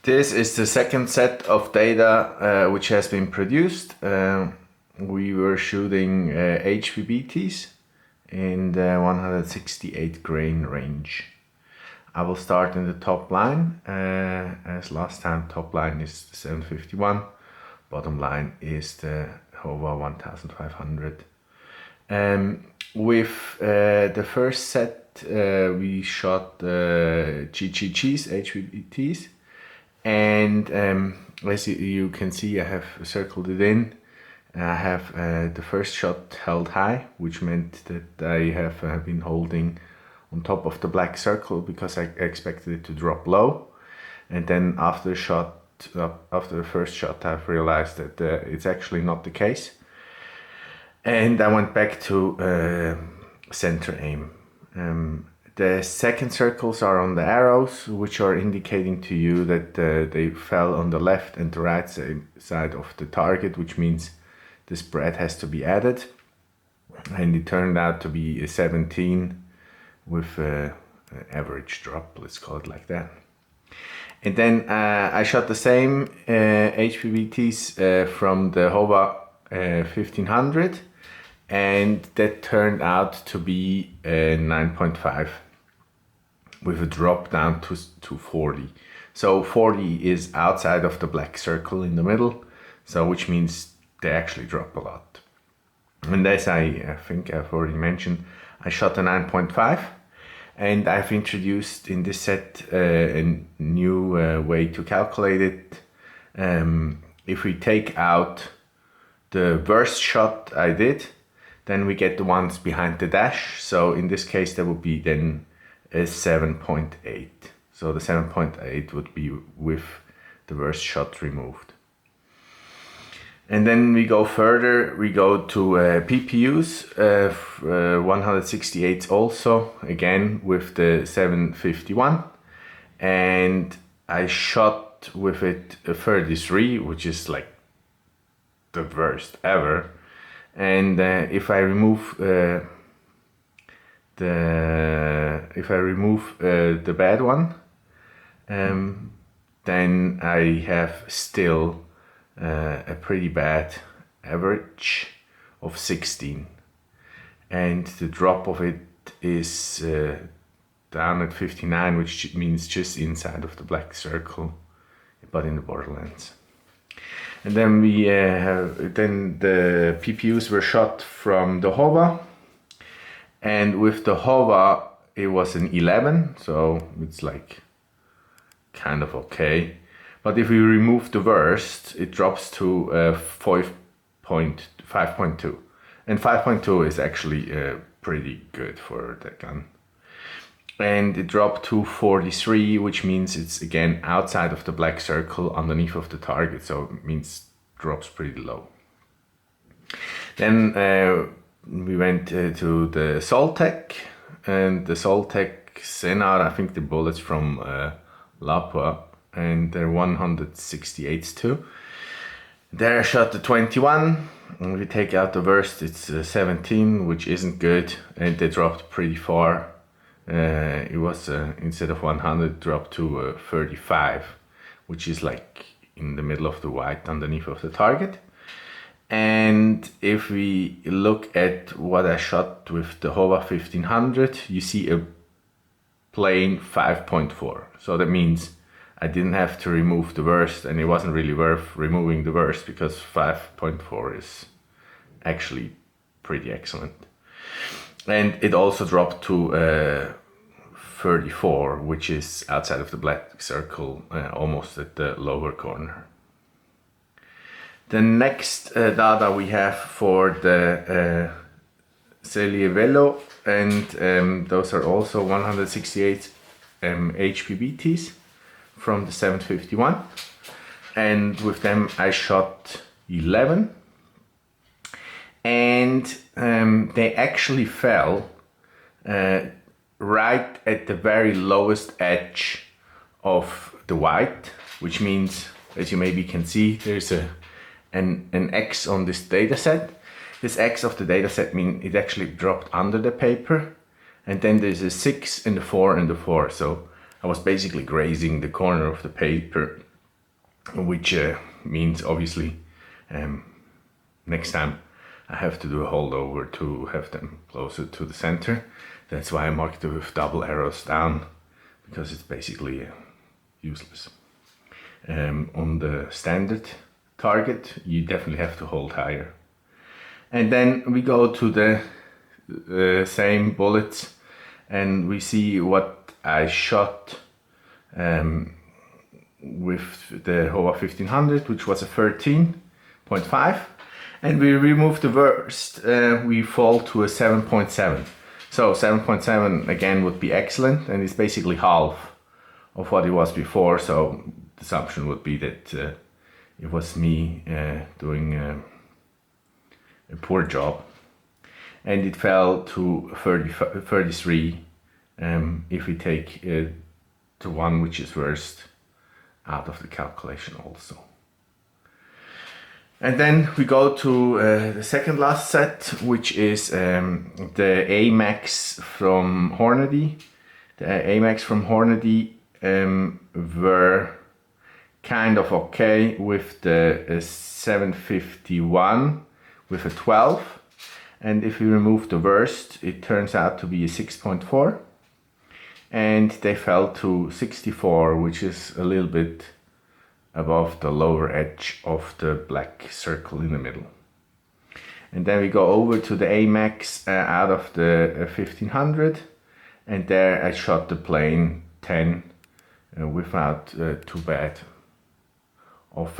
This is the second set of data which has been produced. We were shooting HPBTs in the 168 grain range. I will start in the top line. As last time, top line is the 751, bottom line is the Howa1500. With the first set we shot HPBTs, HPBTs, and as you can see, I have circled it in. I have the first shot held high, which meant that I have been holding on top of the black circle because I expected it to drop low. And then after the first shot, I've realized that it's actually not the case. And I went back to center aim. The second circles are on the arrows, which are indicating to you that they fell on the left and the right side of the target, which means the spread has to be added. And it turned out to be a 17 with an average drop, let's call it like that. And then I shot the same HPBTs from the Howa1500, and that turned out to be 9.5 with a drop down to 40. So 40 is outside of the black circle in the middle, so which means they actually drop a lot. And as I think I've already mentioned, I shot a 9.5, and I've introduced in this set a new way to calculate it. If we take out the worst shot I did, then we get the ones behind the dash. So in this case, there would be then a 7.8. So the 7.8 would be with the worst shot removed. And then we go further, we go to PPUs, 168 also, again with the 751. And I shot with it a 33, which is like the worst ever. And if I remove the bad one, then I have still a pretty bad average of 16, and the drop of it is down at 59, which means just inside of the black circle, but in the borderlands. And then we then the PPUs were shot from the Howa, and with the Howa it was an 11, so it's like kind of okay. But if we remove the worst, it drops to 5.2, and 5.2 is actually pretty good for that gun. And it dropped to 43, which means it's again outside of the black circle underneath of the target, so it means drops pretty low. Then we went to the SalTech, and the SalTech Scenar, I think the bullets from Lapua, and they're 168s too. There I shot the 21, and we take out the worst, it's 17, which isn't good, and they dropped pretty far. It was instead of 100 dropped to 35, which is like in the middle of the white underneath of the target. And if we look at what I shot with the Howa1500, you see a plain 5.4. So that means I didn't have to remove the worst, and it wasn't really worth removing the worst because 5.4 is actually pretty excellent. And it also dropped to 34, which is outside of the black circle, almost at the lower corner. The next data we have for the Sellier&Sellot, and those are also 168 HPBTs from the 751. And with them I shot 11. And they actually fell right at the very lowest edge of the white, which means, as you maybe can see, there's an X on this data set. This X of the data set means it actually dropped under the paper, and then there's a 6 and a 4 and a 4. So I was basically grazing the corner of the paper which means obviously next time I have to do a holdover to have them closer to the center. That's why I marked it with double arrows down, because it's basically useless. On the standard target, you definitely have to hold higher. And then we go to the same bullets, and we see what I shot with the Howa1500, which was a 13.5, and we remove the worst, we fall to a 7.7. So 7.7 again would be excellent, and it's basically half of what it was before. So the assumption would be that it was me doing a poor job, and it fell to 33 if we take the one which is worst out of the calculation also. And then we go to the second last set, which is the A-Max from Hornady. The A-Max from Hornady were kind of okay with the 751 with a 12. And if we remove the worst, it turns out to be a 6.4. And they fell to 64, which is a little bit above the lower edge of the black circle in the middle. And then we go over to the A-Max out of the 1500, and there I shot the plane 10 without too bad of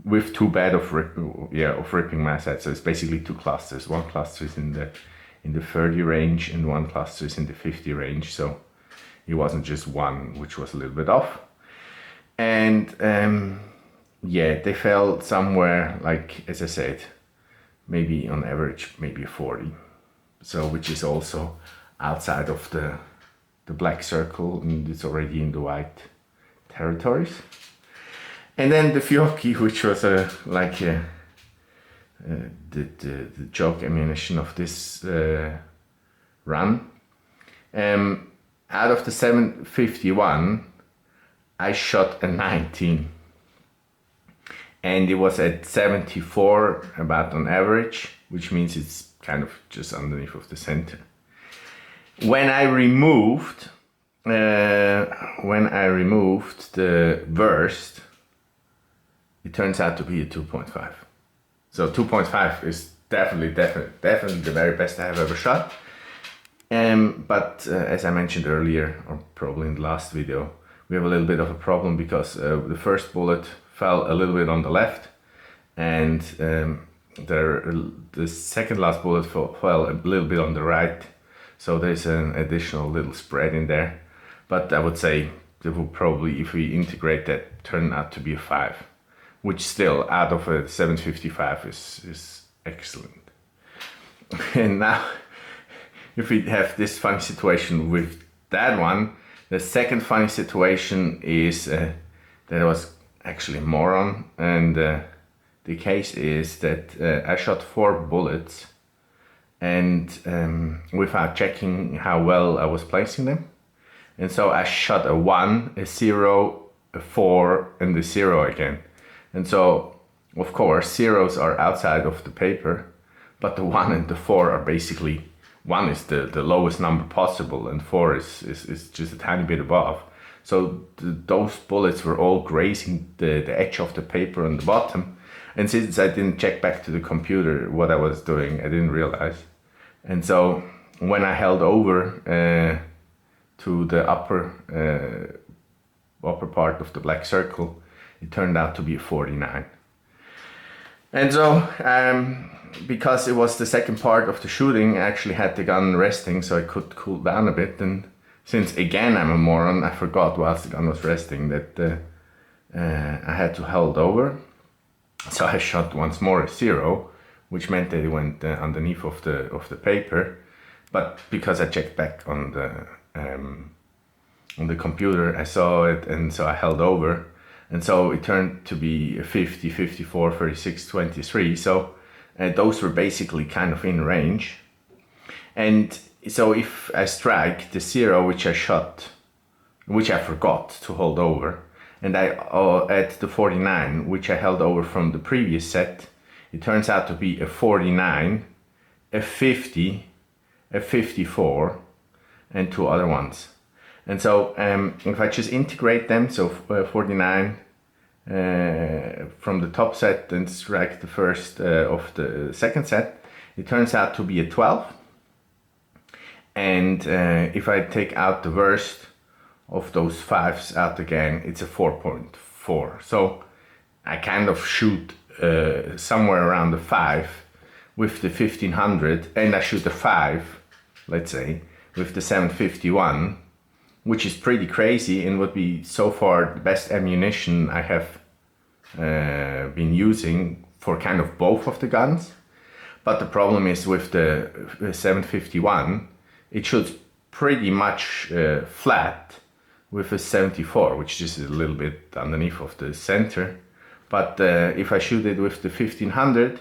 with too bad of ripping mass head. So it's basically two clusters. One cluster is in the 30 range, and one cluster is in the 50 range. So it wasn't just one which was a little bit off. And yeah, they fell somewhere, like, as I said, maybe on average, maybe 40. So, which is also outside of the black circle, and it's already in the white territories. And then the Fiocchi, which was the joke ammunition of this run. Out of the 751, I shot a 19, and it was at 74 about on average, which means it's kind of just underneath of the center. When I removed the worst, it turns out to be a 2.5. So 2.5 is definitely the very best I have ever shot. But as I mentioned earlier, or probably in the last video, we have a little bit of a problem, because the first bullet fell a little bit on the left, and the second last bullet fell a little bit on the right. So there's an additional little spread in there. But I would say that will probably, if we integrate that, turn out to be a 5, which still out of a 755 is excellent. And now, if we have this funny situation with that one, the second funny situation is that I was actually a moron, and the case is that I shot 4 bullets, and without checking how well I was placing them. And so I shot a 1, a 0, a 4, and a 0 again. And so, of course, zeros are outside of the paper, but the 1 and the 4 are basically, 1 is the lowest number possible, and 4 is just a tiny bit above. So those bullets were all grazing the edge of the paper on the bottom. And since I didn't check back to the computer what I was doing, I didn't realize. And so when I held over to the upper part of the black circle, it turned out to be a 49. And so, because it was the second part of the shooting, I actually had the gun resting so I could cool down a bit. And since again I'm a moron, I forgot whilst the gun was resting that I had to hold over. So I shot once more a 0, which meant that it went underneath of the paper. But because I checked back on the computer, I saw it, and so I held over. And so it turned to be 50, 54, 36, 23. So those were basically kind of in range. And so if I strike the 0 which I shot, which I forgot to hold over, and I add the 49, which I held over from the previous set, it turns out to be a 49, a 50, a 54, and 2 other ones. And so if I just integrate them, so 49 from the top set and subtract the first of the second set, it turns out to be a 12. And if I take out the worst of those 5s out again, it's a 4.4. So I kind of shoot somewhere around the 5 with the 1500, and I shoot a 5, let's say, with the 751, which is pretty crazy and would be so far the best ammunition I have been using for kind of both of the guns. But the problem is with the 751, it shoots pretty much flat with a 74, which is a little bit underneath of the center. But if I shoot it with the 1500,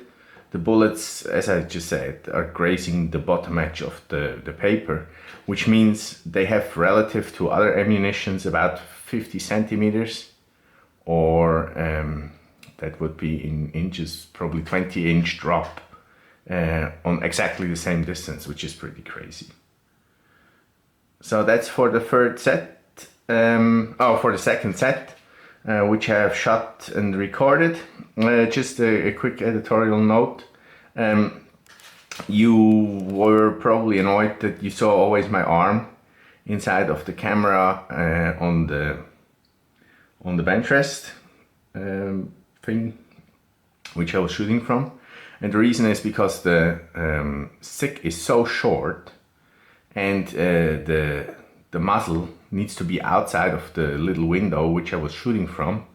the bullets, as I just said, are grazing the bottom edge of the paper, which means they have, relative to other ammunitions, about 50 centimeters, or that would be in inches, probably 20-inch drop on exactly the same distance, which is pretty crazy. So that's for the third set. For the second set, which I have shot and recorded. Just a quick editorial note. You were probably annoyed that you saw always my arm inside of the camera on the bench rest thing, which I was shooting from. And the reason is because the stick is so short, and the muzzle needs to be outside of the little window which I was shooting from.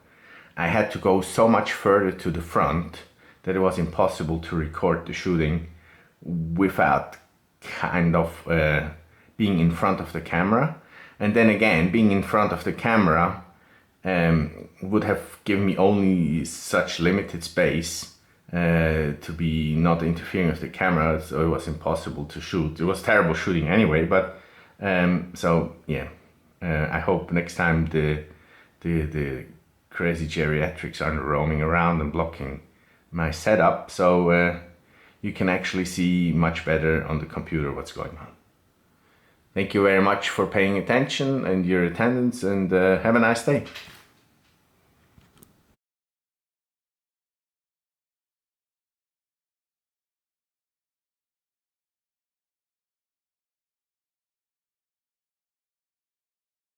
I had to go so much further to the front that it was impossible to record the shooting without kind of being in front of the camera. And then again, being in front of the camera would have given me only such limited space to be not interfering with the camera, so it was impossible to shoot. It was terrible shooting anyway, but so yeah, I hope next time the crazy geriatrics aren't roaming around and blocking my setup, so you can actually see much better on the computer what's going on. Thank you very much for paying attention and your attendance, and have a nice day.